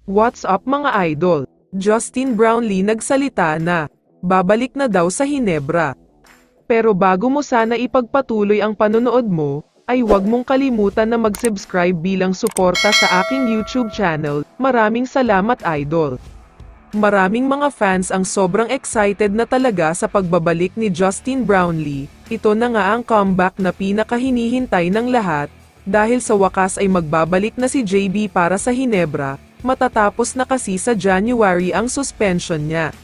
What's up mga idol? Justin Brownlee nagsalita na, babalik na daw sa Hinebra. Pero bago mo sana ipagpatuloy ang panonood mo, ay huwag mong kalimutan na mag-subscribe bilang suporta sa aking YouTube channel. Maraming salamat idol. Maraming mga fans ang sobrang excited na talaga sa pagbabalik ni Justin Brownlee. Ito na nga ang comeback na pinakahinihintay ng lahat, dahil sa wakas ay magbabalik na si JB para sa Hinebra. Matatapos na kasi sa January ang suspension niya.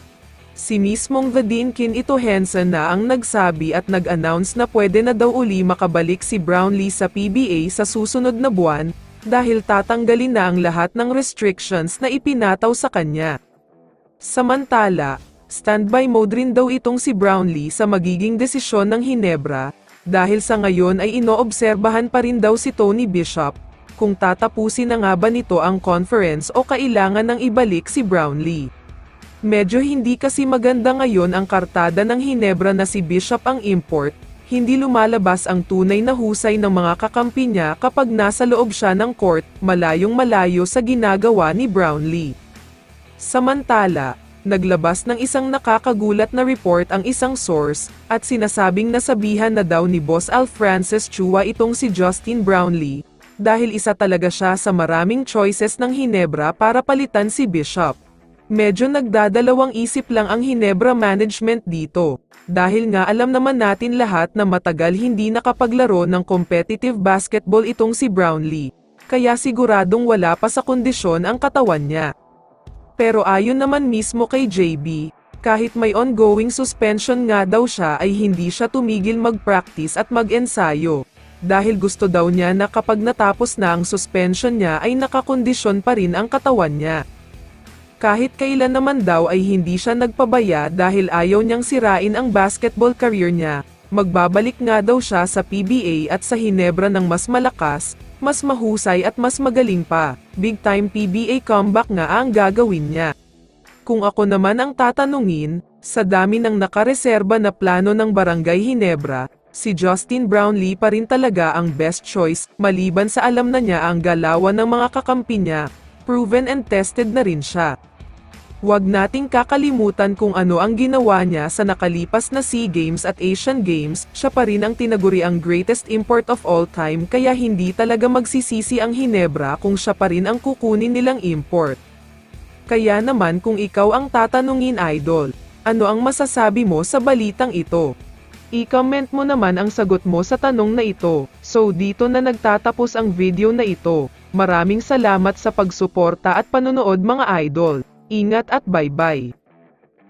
Si mismong Vadim Ito Henson na ang nagsabi at nag-announce na pwede na daw uli makabalik si Brownlee sa PBA sa susunod na buwan, dahil tatanggalin na ang lahat ng restrictions na ipinataw sa kanya. Samantala, standby mode rin daw itong si Brownlee sa magiging desisyon ng Hinebra, dahil sa ngayon ay inoobserbahan pa rin daw si Tony Bishop, kung tatapusin na nga ba nito ang conference o kailangan nang ibalik si Brownlee. Medyo hindi kasi maganda ngayon ang kartada ng Hinebra na si Bishop ang import, hindi lumalabas ang tunay na husay ng mga kakampi niya kapag nasa loob siya ng court, malayong malayo sa ginagawa ni Brownlee. Samantala, naglabas ng isang nakakagulat na report ang isang source, at sinasabing nasabihan na daw ni Boss Al Francis Chua itong si Justin Brownlee, dahil isa talaga siya sa maraming choices ng Hinebra para palitan si Bishop. Medyo nagdadalawang isip lang ang Hinebra management dito, dahil nga alam naman natin lahat na matagal hindi nakapaglaro ng competitive basketball itong si Brownlee, kaya siguradong wala pa sa kondisyon ang katawan niya. Pero ayon naman mismo kay JB, kahit may ongoing suspension nga daw siya ay hindi siya tumigil mag-practice at mag-ensayo, dahil gusto daw niya na kapag natapos na ang suspension niya ay nakakondisyon pa rin ang katawan niya. Kahit kailan naman daw ay hindi siya nagpabaya dahil ayaw niyang sirain ang basketball career niya, magbabalik nga daw siya sa PBA at sa Hinebra ng mas malakas, mas mahusay at mas magaling pa. Big time PBA comeback nga ang gagawin niya. Kung ako naman ang tatanungin, sa dami ng nakareserba na plano ng Barangay Hinebra, si Justin Brownlee pa rin talaga ang best choice, maliban sa alam na niya ang galawan ng mga kakampi niya, proven and tested na rin siya. Huwag nating kakalimutan kung ano ang ginawa niya sa nakalipas na SEA Games at Asian Games, siya pa rin ang tinaguri ang greatest import of all time, kaya hindi talaga magsisisi ang Hinebra kung siya pa rin ang kukunin nilang import. Kaya naman kung ikaw ang tatanungin idol, ano ang masasabi mo sa balitang ito? I-comment mo naman ang sagot mo sa tanong na ito. So dito na nagtatapos ang video na ito. Maraming salamat sa pagsuporta at panonood mga idol. Ingat at bye-bye.